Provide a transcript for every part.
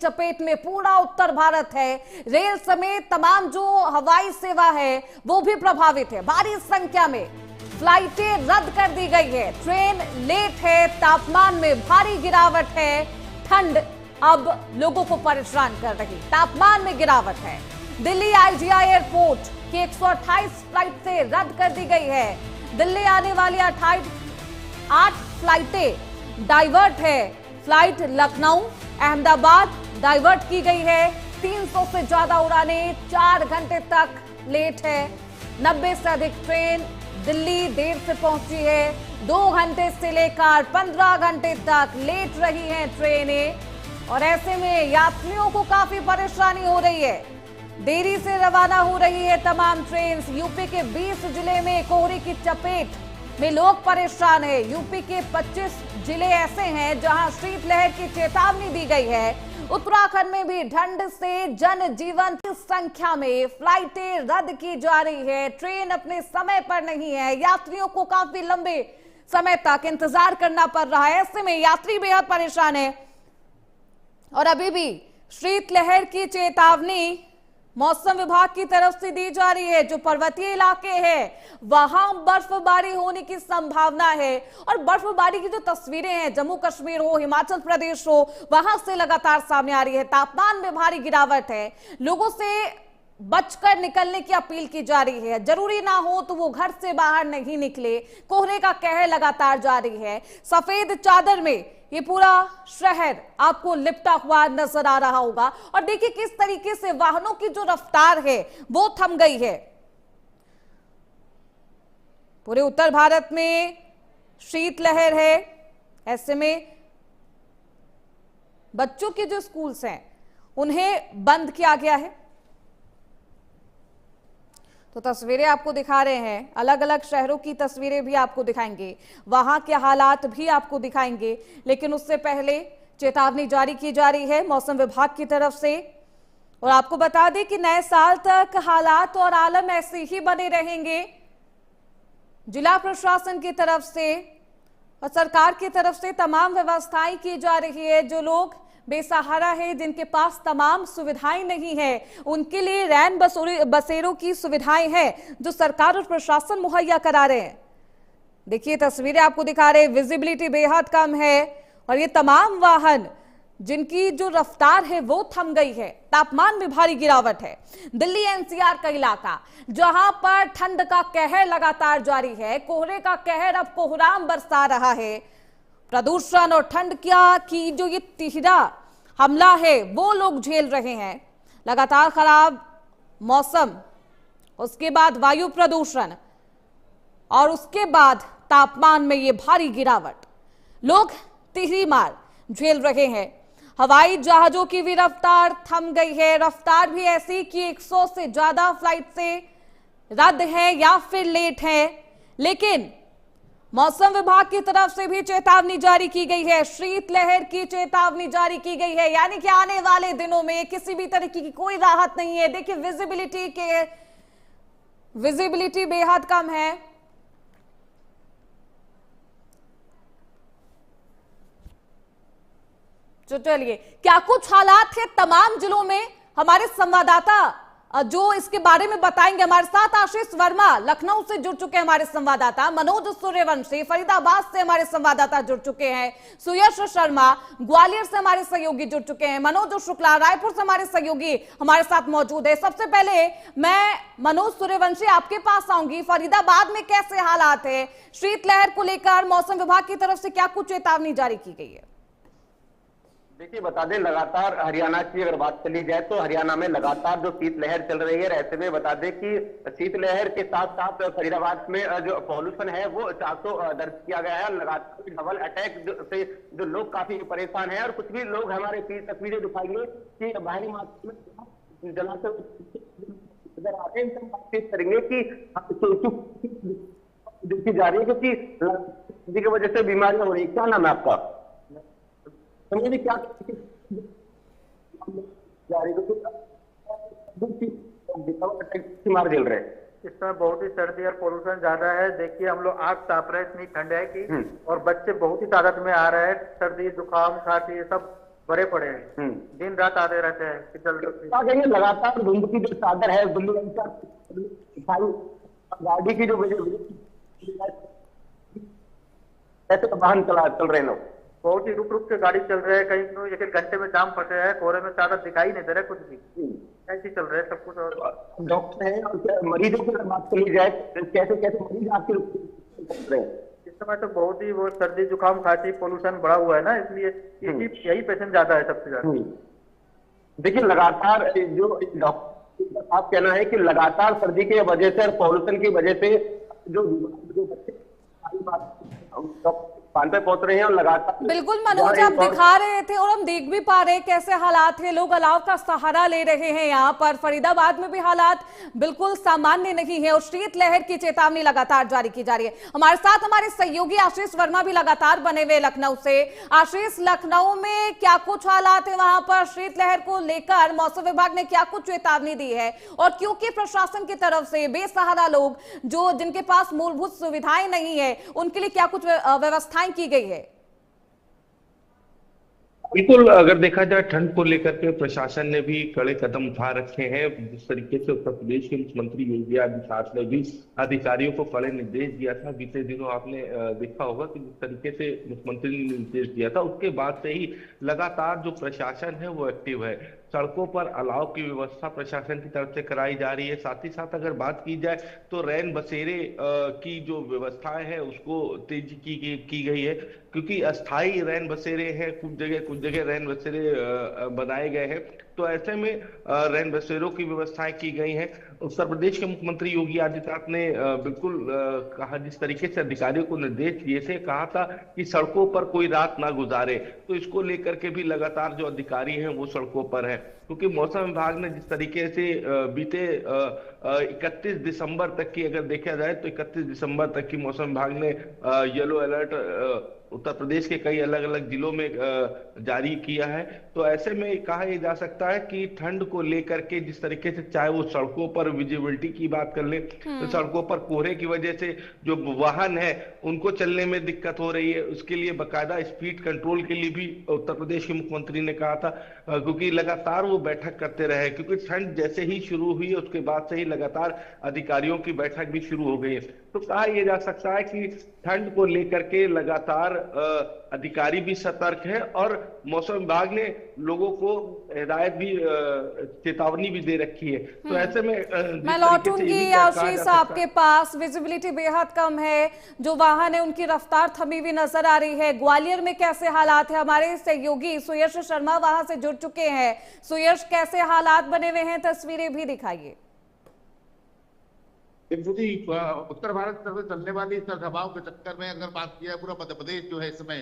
चपेट में पूरा उत्तर भारत है। रेल समेत तमाम जो हवाई सेवा है वो भी प्रभावित है। भारी संख्या में फ्लाइटें रद्द कर दी गई है, ट्रेन लेट है, तापमान में भारी गिरावट है। ठंड अब लोगों को परेशान कर रही, तापमान में गिरावट है। दिल्ली आईजीआई एयरपोर्ट की 128 फ्लाइटें रद्द कर दी गई है। दिल्ली आने वाली 8 फ्लाइटें डाइवर्ट है। फ्लाइट लखनऊ अहमदाबाद डाइवर्ट की गई है। 300 से ज्यादा उड़ानें 4 घंटे तक लेट है। 90 से अधिक ट्रेन दिल्ली देर से पहुंची है। 2 घंटे से लेकर 15 घंटे तक लेट रही हैं ट्रेनें और ऐसे में यात्रियों को काफी परेशानी हो रही है। देरी से रवाना हो रही है तमाम ट्रेन। यूपी के 20 जिले में कोहरे की चपेट में लोग परेशान है। यूपी के 25 जिले ऐसे हैं जहां शीतलहर की चेतावनी दी गई है। उत्तराखंड में भी ठंड से जनजीवन की संख्या में फ्लाइटें रद्द की जा रही है। ट्रेन अपने समय पर नहीं है। यात्रियों को काफी लंबे समय तक इंतजार करना पड़ रहा है। ऐसे में यात्री बेहद परेशान है और अभी भी शीतलहर की चेतावनी मौसम विभाग की तरफ से दी जा रही है। जो पर्वतीय इलाके हैं वहां बर्फबारी होने की संभावना है और बर्फबारी की जो तस्वीरें हैं जम्मू कश्मीर हो, हिमाचल प्रदेश हो, वहां से लगातार सामने आ रही है। तापमान में भारी गिरावट है। लोगों से बचकर निकलने की अपील की जा रही है। जरूरी ना हो तो वो घर से बाहर नहीं निकले। कोहरे का कहर लगातार जारी है। सफेद चादर में ये पूरा शहर आपको लिपटा हुआ नजर आ रहा होगा और देखिए किस तरीके से वाहनों की जो रफ्तार है वो थम गई है। पूरे उत्तर भारत में शीतलहर है। ऐसे में बच्चों के जो स्कूल्स हैं उन्हें बंद किया गया है। तो तस्वीरें आपको दिखा रहे हैं, अलग अलग शहरों की तस्वीरें भी आपको दिखाएंगे, वहां के हालात भी आपको दिखाएंगे। लेकिन उससे पहले चेतावनी जारी की जा रही है मौसम विभाग की तरफ से और आपको बता दें कि नए साल तक हालात और आलम ऐसे ही बने रहेंगे। जिला प्रशासन की तरफ से और सरकार की तरफ से तमाम व्यवस्थाएं की जा रही है। जो लोग बेसहारा है, जिनके पास तमाम सुविधाएं नहीं है, उनके लिए रैन बसेरों की सुविधाएं हैं जो सरकार और प्रशासन मुहैया करा रहे हैं। देखिए तस्वीरें आपको दिखा रहे हैं, विजिबिलिटी बेहद कम है और ये तमाम वाहन जिनकी जो रफ्तार है वो थम गई है। तापमान में भारी गिरावट है। दिल्ली एनसीआर का इलाका जहां पर ठंड का कहर लगातार जारी है, कोहरे का कहर अब कोहराम बरसा रहा है। प्रदूषण और ठंड की जो ये तिहरा हमला है वो लोग झेल रहे हैं। लगातार खराब मौसम, उसके बाद वायु प्रदूषण और उसके बाद तापमान में ये भारी गिरावट, लोग तिहरी मार झेल रहे हैं। हवाई जहाजों की भी रफ्तार थम गई है। रफ्तार भी ऐसी कि 100 से ज्यादा फ्लाइट से रद्द है या फिर लेट है। लेकिन मौसम विभाग की तरफ से भी चेतावनी जारी की गई है। शीतलहर की चेतावनी जारी की गई है, यानी कि आने वाले दिनों में किसी भी तरीके की कोई राहत नहीं है। देखिए विजिबिलिटी बेहद कम है। तो चलिए क्या कुछ हालात है तमाम जिलों में, हमारे संवाददाता जो इसके बारे में बताएंगे। हमारे साथ आशीष वर्मा लखनऊ से जुड़ चुके हैं, हमारे संवाददाता मनोज सूर्यवंशी फरीदाबाद से हमारे संवाददाता जुड़ चुके हैं, सुयश शर्मा ग्वालियर से हमारे सहयोगी जुड़ चुके हैं, मनोज शुक्ला रायपुर से हमारे सहयोगी हमारे साथ मौजूद है। सबसे पहले मैं मनोज सूर्यवंशी आपके पास आऊंगी। फरीदाबाद में कैसे हालात है? शीतलहर को लेकर मौसम विभाग की तरफ से क्या कुछ चेतावनी जारी की गई है? देखिए बता दें, लगातार हरियाणा की अगर बात चली जाए तो हरियाणा में लगातार जो शीतलहर चल रही है। ऐसे में बता दें कि शीतलहर के साथ साथ फरीदाबाद में जो पॉल्यूशन है वो 400 दर्ज किया गया है। लगातार डबल अटैक से जो लोग काफी परेशान हैं और कुछ भी लोग हमारे तस्वीरें दिखाएंगे कि भारी मात्रा में जलाते नजर आते हैं। बातचीत करेंगे कि देखी जा रही है क्योंकि की वजह से बीमारियां हो रही है। क्या नाम है आपका? क्या मार झेल रहे हैं? इस समय बहुत ही सर्दी और पोल्यूशन ज्यादा है। देखिए हम लोग आग ताप रहे हैं, इतनी ठंड है कि और बच्चे बहुत ही ताकत में आ रहे हैं। सर्दी जुकाम खांसी ये सब भरे पड़े हैं, दिन रात आते रहते हैं कि चल क्या कहेंगे, लगातार धुंध की जो चादर है दिल्ली दिखाई, गाड़ी की जो वजह ऐसे वाहन चल रहे लोग, बहुत ही रुक रुक के गाड़ी चल रहे हैं, कहीं तो एक एक घंटे में जाम फंसे हैं, कोहरे में चादर दिखाई नहीं दे रहा कुछ भी, ऐसे ही चल रहे हैं सब कुछ। और डॉक्टर है और मरीजों की अगर बात करी जाए कैसे कैसे मरीज आपके रहे हैं इस समय तो बहुत ही वो सर्दी जुकाम खांसी पोल्यूशन बढ़ा हुआ है ना, इसलिए यही पेशेंट ज्यादा है सबसे ज्यादा। देखिए लगातार जो डॉक्टर का साफ कहना है कि लगातार सर्दी की वजह से और पॉल्यूशन की वजह से जो बच्चे पान पे पहुंच रहे हैं और लगातार बिल्कुल मनोज आप दिखा रहे थे और हम देख भी पा रहे हैं कैसे हालात है, लोग अलाव का सहारा ले रहे हैं। यहाँ पर फरीदाबाद में भी हालात बिल्कुल सामान्य नहीं है और शीतलहर की चेतावनी लगातार जारी की जा रही है। हमारे साथ हमारे सहयोगी आशीष वर्मा भी लगातार बने हुए लखनऊ से। आशीष, लखनऊ में क्या कुछ हालात है, वहां पर शीतलहर को लेकर मौसम विभाग ने क्या कुछ चेतावनी दी है और क्योंकि प्रशासन की तरफ से बेसहारा लोग जो जिनके पास मूलभूत सुविधाएं नहीं है उनके लिए क्या कुछ व्यवस्था की गई है? बिल्कुल, अगर देखा जाए ठंड को लेकर के प्रशासन ने भी कड़े कदम उठा रखे हैं। जिस तरीके से उत्तर प्रदेश के मुख्यमंत्री योगी आदित्यनाथ ने भी अधिकारियों को कड़े निर्देश दिया था, बीते दिनों आपने देखा होगा कि जिस तरीके से मुख्यमंत्री ने निर्देश दिया था उसके बाद से ही लगातार जो प्रशासन है वो एक्टिव है। सड़कों पर अलाव की व्यवस्था प्रशासन की तरफ से कराई जा रही है। साथ ही साथ अगर बात की जाए तो रैन बसेरे की जो व्यवस्थाएं हैं उसको तेजी की गई है, क्योंकि अस्थाई रैन बसेरे हैं, कुछ जगह रैन बसेरे बनाए गए हैं, तो ऐसे में रैन बसेरों की व्यवस्थाएं की गई हैं। उत्तर प्रदेश के मुख्यमंत्री योगी आदित्यनाथ ने बिल्कुल कहा, जिस तरीके से अधिकारियों को निर्देश दिए थे, कहा था कि सड़कों पर कोई रात ना गुजारे, तो इसको लेकर के भी लगातार जो अधिकारी हैं वो सड़कों पर हैं, क्योंकि मौसम विभाग ने जिस तरीके से बीते 31 दिसंबर तक की अगर देखा जाए तो 31 दिसंबर तक की मौसम विभाग ने येलो अलर्ट उत्तर प्रदेश के कई अलग अलग जिलों में जारी किया है। तो ऐसे में कहा यह जा सकता है कि ठंड को लेकर के जिस तरीके से चाहे वो सड़कों पर विजिबिलिटी की बात कर ले तो सड़कों पर कोहरे की वजह से जो वाहन है उनको चलने में दिक्कत हो रही है, उसके लिए बाकायदा स्पीड कंट्रोल के लिए भी उत्तर प्रदेश के मुख्यमंत्री ने कहा था, क्योंकि लगातार वो बैठक करते रहे, क्योंकि ठंड जैसे ही शुरू हुई उसके बाद से ही लगातार अधिकारियों की बैठक भी शुरू हो गई है। तो कहा यह जा सकता है कि ठंड को लेकर के लगातार अधिकारी भी सतर्क है और मौसम विभाग ने लोगों को हिदायत भी चेतावनी भी दे रखी है। तो ऐसे में मैं लौटूंगी आशीष आपके पास। विजिबिलिटी बेहद कम है, जो वाहन है उनकी रफ्तार थमी हुई नजर आ रही है। ग्वालियर में कैसे हालात है, हमारे सहयोगी सुयश शर्मा वहां से जुड़ चुके हैं। सुयश, कैसे हालात बने हुए हैं, तस्वीरें भी दिखाइए। उत्तर भारत की तरफ चलने वाली इस दबाव के चक्कर में अगर बात किया, पूरा मध्य प्रदेश जो है इस समय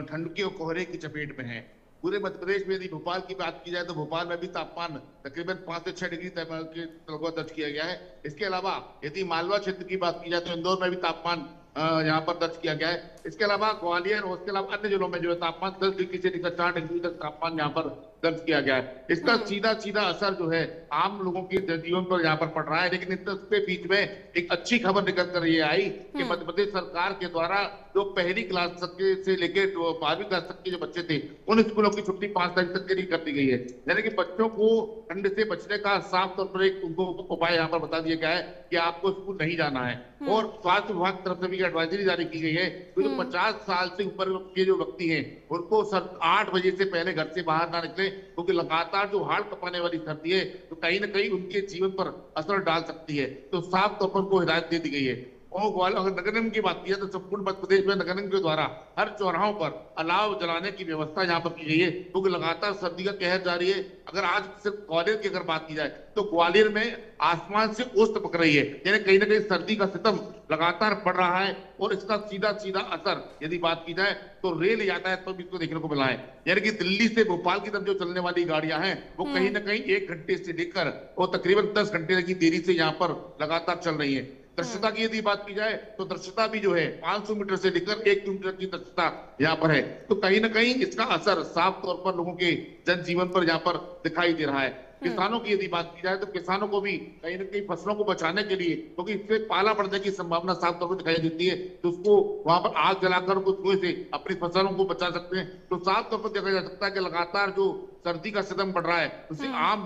ठंड के और कोहरे की चपेट में है। पूरे मध्य प्रदेश में यदि भोपाल की बात की जाए तो भोपाल में भी तापमान तकरीबन 5 से 6 डिग्री दर्ज किया गया है। इसके अलावा यदि मालवा क्षेत्र की बात की जाए तो इंदौर में भी तापमान यहाँ पर दर्ज किया गया है। इसके अलावा ग्वालियर और उसके अलावा अन्य जिलों में जो है तापमान 10 डिग्री से लेकर 4 डिग्री तक तापमान यहाँ पर दर्ज किया गया है। इसका सीधा असर जो है आम लोगों के जीवन पर यहाँ पर पड़ रहा है। लेकिन इसके बीच में एक अच्छी खबर निकल कर ये आई कि मध्य प्रदेश सरकार के द्वारा जो पहली क्लास से लेकर 12वीं क्लास तक के जो बच्चे थे उन स्कूलों की छुट्टी 5 तारीख तक के लिए कर दी गई है। यानी कि बच्चों को ठंड से बचने का साफ तौर पर एक उनको उपाय यहाँ पर बता दिया गया है कि आपको स्कूल नहीं जाना है। और स्वास्थ्य विभाग की तरफ से भी एडवाइजरी जारी की गई है कि जो 50 साल से ऊपर के जो व्यक्ति हैं उनको 8 बजे से पहले घर से बाहर ना निकले, क्योंकि लगातार जो हाड़ कपाने वाली सर्दी है तो कहीं ना कहीं उनके जीवन पर असर डाल सकती है। तो साफ तौर पर उनको हिदायत दे दी गई है। और अगर नगर निगम की बात की जाए तो संपूर्ण मध्य प्रदेश में नगर निगम के द्वारा हर चौराहों पर अलाव जलाने की व्यवस्था यहाँ पर की गई है, क्योंकि लगातार सर्दी का कहर जारी है। अगर आज सिर्फ ग्वालियर की अगर बात की जाए तो ग्वालियर में आसमान से ओस टपक रही है, यानी कहीं ना कहीं सर्दी का सितम लगातार बढ़ रहा है। और इसका सीधा असर यदि बात की जाए तो रेल यातायात पर भी इसको देखने को मिला है। यानी कि दिल्ली से भोपाल की तरफ जो चलने वाली गाड़ियां हैं वो कहीं ना कहीं 1 घंटे से लेकर और तकरीबन 10 घंटे की देरी से यहाँ पर लगातार चल रही है। दृश्यता की यदि बात की जाए तो दृश्यता भी जो है 500 मीटर से लेकर 1 किलोमीटर की दृश्यता यहाँ पर है। तो कहीं ना कहीं इसका असर साफ तौर पर लोगों के जनजीवन पर यहाँ पर दिखाई दे रहा है। किसानों की यदि बात की जाए तो किसानों को भी कहीं ना कहीं फसलों को बचाने के लिए, क्योंकि इससे पाला पड़ने की संभावना साफ तौर पर दिखाई देती है, तो उसको वहां पर आग जलाकर कुछ कुएं से अपनी फसलों को बचा सकते हैं। तो साफ तौर पर देखा जा सकता है कि लगातार जो सर्दी का सितम बढ़ रहा है उससे आम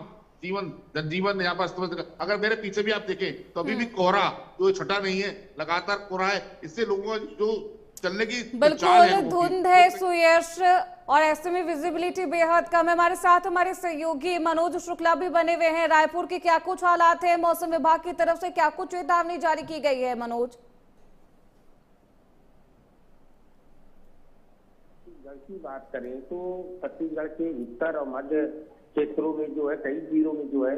जीवन जनजीवन यहाँ पर अस्त। अगर मेरे पीछे भी आप देखें तो अभी भी कोहरा जो छटा नहीं है, लगातार कोहरा है। इससे लोगों का जो चलने की बिल्कुल धुंध है सुयश, और ऐसे में विजिबिलिटी बेहद कम है। हमारे साथ हमारे सहयोगी मनोज शुक्ला भी बने हुए हैं। रायपुर के क्या कुछ हालात है, मौसम विभाग की तरफ से क्या कुछ चेतावनी जारी की गई है मनोज? छत्तीसगढ़ की बात करें तो छत्तीसगढ़ के उत्तर और मध्य क्षेत्रों में जो है कई जिलों में जो है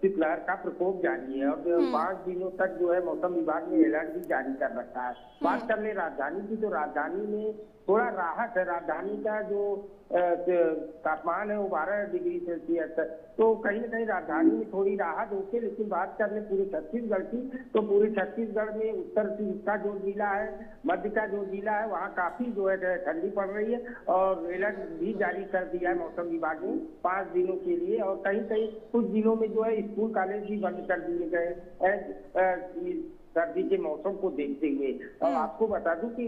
शीतलहर का प्रकोप जारी है और 5 दिनों तक जो है मौसम विभाग ने अलर्ट भी जारी कर रखा है। बात कर ले राजधानी की, तो राजधानी में थोड़ा राहत है। राजधानी का जो तापमान है वो 12 डिग्री सेल्सियस है, तो कहीं ना कहीं राजधानी में थोड़ी राहत होती। लेकिन बात कर ले पूरे छत्तीसगढ़ की, तो पूरे छत्तीसगढ़ में उत्तर का जो जिला है, मध्य का जो जिला है, वहाँ काफी जो है ठंडी पड़ रही है और अलर्ट भी जारी कर दिया है मौसम विभाग ने 5 दिनों के लिए। और कहीं कहीं कुछ जिलों में जो है स्कूल कॉलेज भी बंद कर दिए गए सर्दी के मौसम को देखते हुए। और आपको बता दूं कि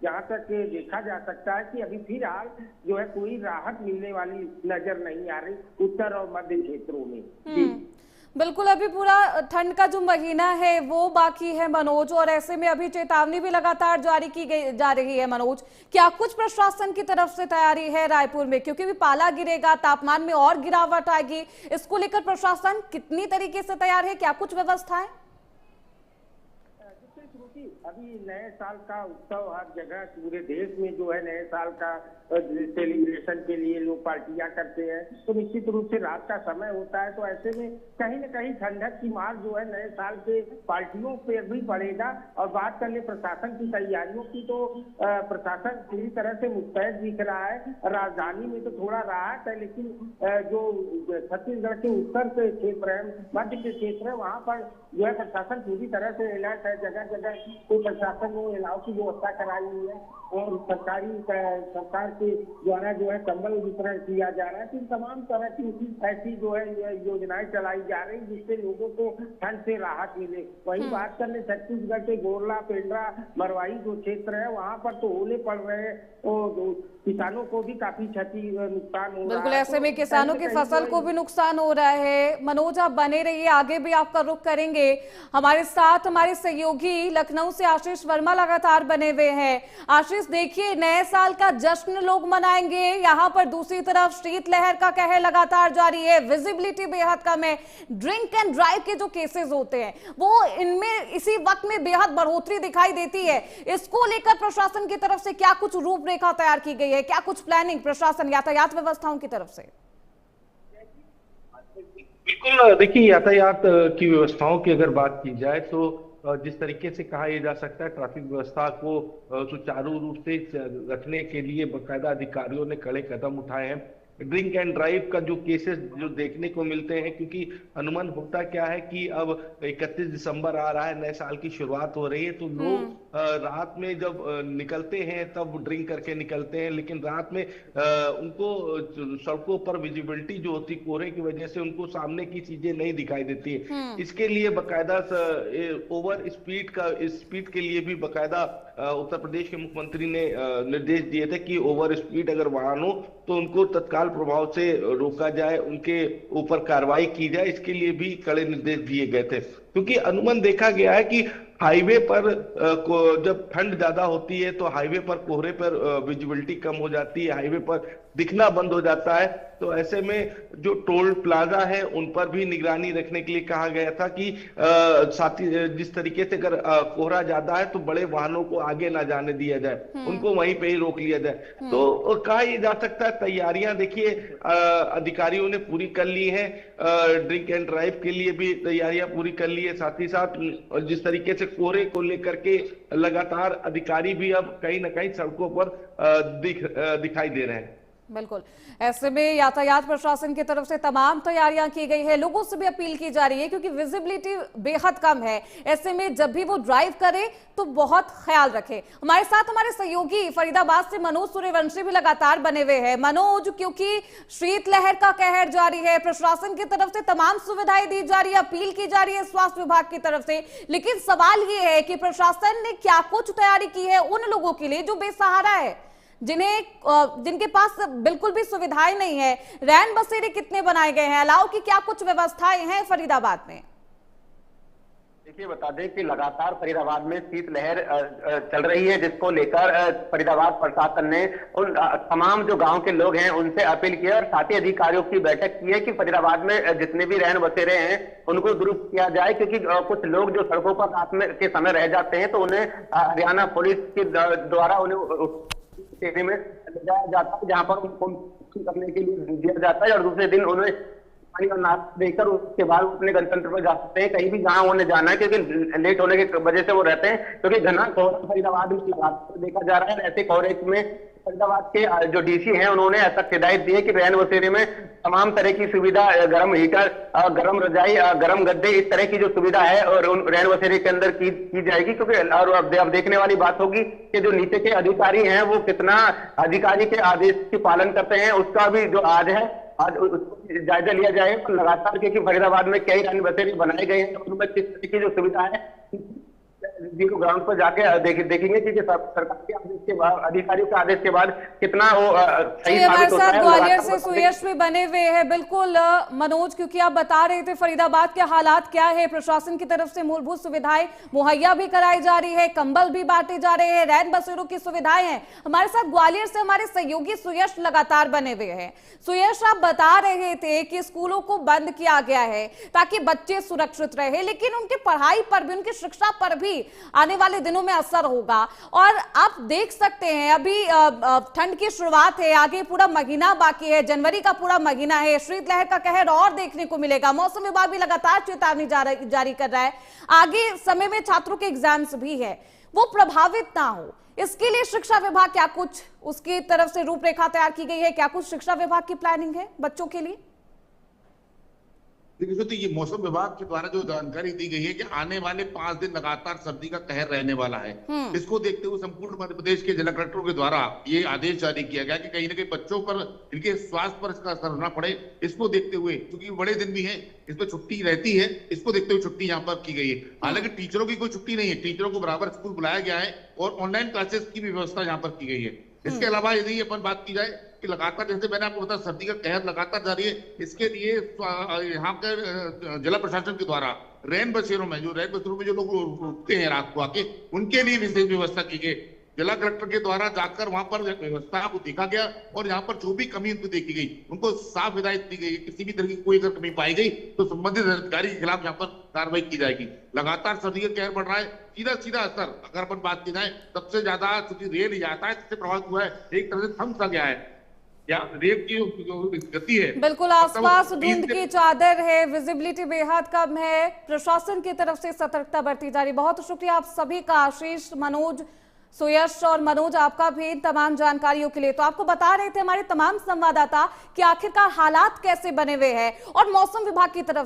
जहाँ तक देखा जा सकता है कि अभी फिलहाल जो है कोई राहत मिलने वाली नजर नहीं आ रही उत्तर और मध्य क्षेत्रों में। बिल्कुल, अभी पूरा ठंड का जो महीना है वो बाकी है मनोज, और ऐसे में अभी चेतावनी भी लगातार जारी की जा रही है मनोज। क्या कुछ प्रशासन की तरफ से तैयारी है रायपुर में, क्योंकि भी पाला गिरेगा, तापमान में और गिरावट आएगी, इसको लेकर प्रशासन कितनी तरीके से तैयार है, क्या कुछ व्यवस्था है? अभी नए साल का उत्सव हर जगह पूरे देश में जो है नए साल का सेलिब्रेशन के लिए लोग पार्टियां करते हैं, तो निश्चित रूप से रात का समय होता है। तो ऐसे में कहीं न कहीं ठंडक की मार जो है नए साल के पार्टियों पे भी पड़ेगा। और बात कर ले प्रशासन की तैयारियों की, तो प्रशासन पूरी तरह से मुस्तैद दिख रहा है। राजधानी में तो थोड़ा राहत है, लेकिन जो छत्तीसगढ़ के उत्तर के क्षेत्र है, मध्य के क्षेत्र है, वहाँ पर जो है प्रशासन पूरी तरह से अलर्ट है। जगह जगह तो प्रशासन ने अलाव की व्यवस्था कराई हुई है और सरकार के द्वारा जो है कंबल वितरण किया जा रहा है। तो तमाम तरह की ऐसी जो है योजनाएं चलाई जा रही जिससे लोगों को ठंड से राहत मिले। वही बात कर ले छत्तीसगढ़ के गोरला, पेंड्रा, मरवाई जो क्षेत्र है, वहाँ पर तो ओले पड़ रहे हैं, तो किसानों को भी काफी क्षति नुकसान हो रहा है। बिल्कुल, ऐसे में किसानों की फसल को भी नुकसान हो रहा है। मनोज, आप बने रहिए, आगे भी आपका रुख करेंगे। हमारे साथ हमारे सहयोगी लखनऊ से आशीष वर्मा लगातार बने हुए हैं। आशीष, देखिए नए साल का जश्न लोग मनाएंगे, यहाँ पर दूसरी तरफ शीतलहर का कहर लगातार जारी है, विजिबिलिटी बेहद कम है, ड्रिंक एंड ड्राइव के जो केसेस होते हैं वो इनमें इसी वक्त में बेहद बढ़ोतरी दिखाई देती है। इसको लेकर प्रशासन की तरफ से क्या कुछ रूपरेखा तैयार की गई है, क्या कुछ प्लानिंग प्रशासन यातायात व्यवस्थाओं की तरफ से? बिल्कुल, देखिए यातायात की व्यवस्थाओं की अगर बात की जाए तो जिस तरीके से कहा जा सकता है ट्रैफिक व्यवस्था को सुचारू रूप से रखने के लिए बाकायदा अधिकारियों ने कड़े कदम उठाए हैं। ड्रिंक एंड ड्राइव का जो केसेस जो देखने को मिलते हैं, क्योंकि अनुमान होता क्या है कि अब 31 दिसंबर आ रहा है, नए साल की शुरुआत हो रही है, तो लोग रात में जब निकलते हैं तब ड्रिंक करके निकलते हैं, लेकिन रात में उनको सड़कों पर विजिबिलिटी जो होती कोहरे की वजह से उनको सामने की चीजें नहीं दिखाई देती है। इसके लिए बाकायदा ओवर स्पीड के लिए भी बाकायदा उत्तर प्रदेश के मुख्यमंत्री ने निर्देश दिए थे कि ओवर स्पीड अगर वाहन हो तो उनको तत्काल प्रभाव से रोका जाए, उनके ऊपर कार्रवाई की जाए। इसके लिए भी कड़े निर्देश दिए गए थे, क्योंकि अनुमान देखा गया है कि हाईवे पर जब ठंड ज्यादा होती है तो हाईवे पर कोहरे पर विजिबिलिटी कम हो जाती है, हाईवे पर दिखना बंद हो जाता है। तो ऐसे में जो टोल प्लाजा है उन पर भी निगरानी रखने के लिए कहा गया था कि साथ ही जिस तरीके से अगर कोहरा ज्यादा है तो बड़े वाहनों को आगे ना जाने दिया जाए, उनको वहीं पे ही रोक लिया जाए। तो कहा जा सकता है तैयारियां देखिए अधिकारियों ने पूरी कर ली है, ड्रिंक एंड ड्राइव के लिए भी तैयारियां पूरी कर ली है। साथ ही साथ जिस तरीके से कोहरे को लेकर के लगातार अधिकारी भी अब कहीं ना कहीं सड़कों पर दिखाई दे रहे हैं। बिल्कुल, ऐसे में यातायात प्रशासन की तरफ से तमाम तैयारियां की गई है। लोगों से भी अपील की जा रही है क्योंकि विजिबिलिटी बेहद कम है। ऐसे में जब भी वो ड्राइव करे तो बहुत ख्याल रखे। हमारे साथ हमारे सहयोगी फरीदाबाद से मनोज सूर्यवंशी भी लगातार बने हुए हैं। मनोज, क्योंकि शीतलहर का कहर जारी है, प्रशासन की तरफ से तमाम सुविधाएं दी जा रही है, अपील की जा रही है स्वास्थ्य विभाग की तरफ से, लेकिन सवाल ये है कि प्रशासन ने क्या कुछ तैयारी की है उन लोगों के लिए जो बेसहारा है, जिनके पास बिल्कुल भी सुविधाएं नहीं है। रैन बसेरे कितने बनाए गए हैं, अलाव की क्या कुछ व्यवस्थाएं हैं फरीदाबाद में? देखिए, बता दें कि लगातार फरीदाबाद में शीतलहर चल रही है, जिसको लेकर फरीदाबाद प्रशासन ने उन तमाम जो गांव के लोग हैं उनसे अपील की और साथ ही अधिकारियों की बैठक की है कि फरीदाबाद में जितने भी रैन बसेरे हैं उनको दुरुस्त किया जाए, क्योंकि कुछ लोग जो सड़कों पर रात में के समय रह जाते हैं तो उन्हें हरियाणा पुलिस के द्वारा उन्हें में ले जाया जाता है, जहां पर उनको करने के लिए दिया जाता है और दूसरे दिन उन्हें पानी और नाश्ता देकर उसके बाद अपने गंतव्य पर जा सकते हैं, कहीं भी जहां उन्हें जाना है, क्योंकि लेट होने की वजह से वो रहते हैं। क्योंकि घना कोहरा फरीदाबाद में लगातार देखा जा रहा है। ऐसे कोहरे में फरीदाबाद के जो डीसी हैं उन्होंने ऐसा हिदायत दी है कि रैन बसेरे में तमाम तरह की सुविधा, गर्म हीटर, गर्म रजाई, गर्म गद्दे, इस तरह की जो सुविधा है और उन रैन बसेरे के अंदर की जाएगी। क्योंकि और अब देखने वाली बात होगी कि जो नीचे के अधिकारी हैं वो कितना अधिकारी के आदेश के पालन करते हैं, उसका भी जो आज जायजा लिया जाएगा। लगातार क्योंकि फरीदाबाद में कई रैन बसेरे बनाए गए हैं, उनमें किस तरह की जो सुविधा है ग्राउंड पर जाके देखेंगे कि सरकार के आदेश के बाद, अधिकारियों के आदेश के बाद कितना वो सही साबित होता है। ग्वालियर से सुयश भी बने हुए हैं। बिल्कुल मनोज, क्योंकि आप बता रहे थे फरीदाबाद के हालात क्या है, प्रशासन की तरफ से मूलभूत सुविधाएं मुहैया भी कराई जा रही है, कंबल भी बांटे जा रहे हैं, रैन बसेरों की सुविधाएं हैं। हमारे साथ ग्वालियर से हमारे सहयोगी सुयश लगातार बने हुए हैं। सुयश, आप बता रहे थे कि स्कूलों को बंद किया गया है ताकि बच्चे सुरक्षित रहे, लेकिन उनकी पढ़ाई पर भी, उनकी शिक्षा पर भी आने वाले दिनों में असर होगा। और आप देख सकते हैं अभी ठंड की शुरुआत है, आगे पूरा महीना बाकी है, जनवरी का पूरा महीना है, शीतलहर का कहर और देखने को मिलेगा। मौसम विभाग भी लगातार चेतावनी जारी कर रहा है। आगे समय में छात्रों के एग्जाम्स भी है, वो प्रभावित ना हो, इसके लिए शिक्षा विभाग क्या कुछ उसकी तरफ से रूपरेखा तैयार की गई है? क्या कुछ शिक्षा विभाग की प्लानिंग है बच्चों के लिए? देखिए, तो ये मौसम विभाग के द्वारा जो जानकारी दी गई है कि आने वाले 5 दिन लगातार सर्दी का कहर रहने वाला है। इसको देखते हुए संपूर्ण मध्य प्रदेश के जिला कलेक्टरों के द्वारा ये आदेश जारी किया गया कि कहीं ना कहीं बच्चों पर, इनके स्वास्थ्य पर इसका असर न पड़े। इसको देखते हुए, क्योंकि बड़े दिन भी है, इसमें छुट्टी रहती है, इसको देखते हुए छुट्टी यहाँ पर की गई है। हालांकि टीचरों की कोई छुट्टी नहीं है, टीचरों को बराबर स्कूल बुलाया गया है और ऑनलाइन क्लासेस की भी व्यवस्था यहाँ पर की गई है। इसके अलावा यदि अपन बात की जाए कि लगातार, जैसे मैंने आपको बताया, सर्दी का कहर लगातार जारी है। इसके लिए यहाँ के जिला प्रशासन के द्वारा रैन बसेरों में जो लोग रुकते हैं रात को आके, उनके लिए विशेष व्यवस्था की गई। जिला कलेक्टर के द्वारा जाकर वहां पर व्यवस्था को देखा गया और यहाँ पर जो भी कमी उनको देखी गई, उनको साफ हिदायत दी गई, किसी भी तरह की कोई अगर कमी पाई गई तो संबंधित अधिकारी के खिलाफ यहाँ पर कार्रवाई की जाएगी। लगातार सर्दी का कहर बढ़ रहा है, सीधा असर अगर अपन बात की जाए, सबसे ज्यादा चूंकि रेल यातायात से प्रभावित हुआ है, एक तरह से थम सा गया है या रेल की गति है। बिल्कुल, आसपास धुंध की चादर है, विजिबिलिटी बेहद कम है, प्रशासन की तरफ से सतर्कता बरती जा रही। बहुत शुक्रिया आप सभी का, आशीष, मनोज, सुयश और मनोज, आपका भी इन तमाम जानकारियों के लिए। तो आपको बता रहे थे हमारे तमाम संवाददाता कि आखिरकार हालात कैसे बने हुए हैं और मौसम विभाग की तरफ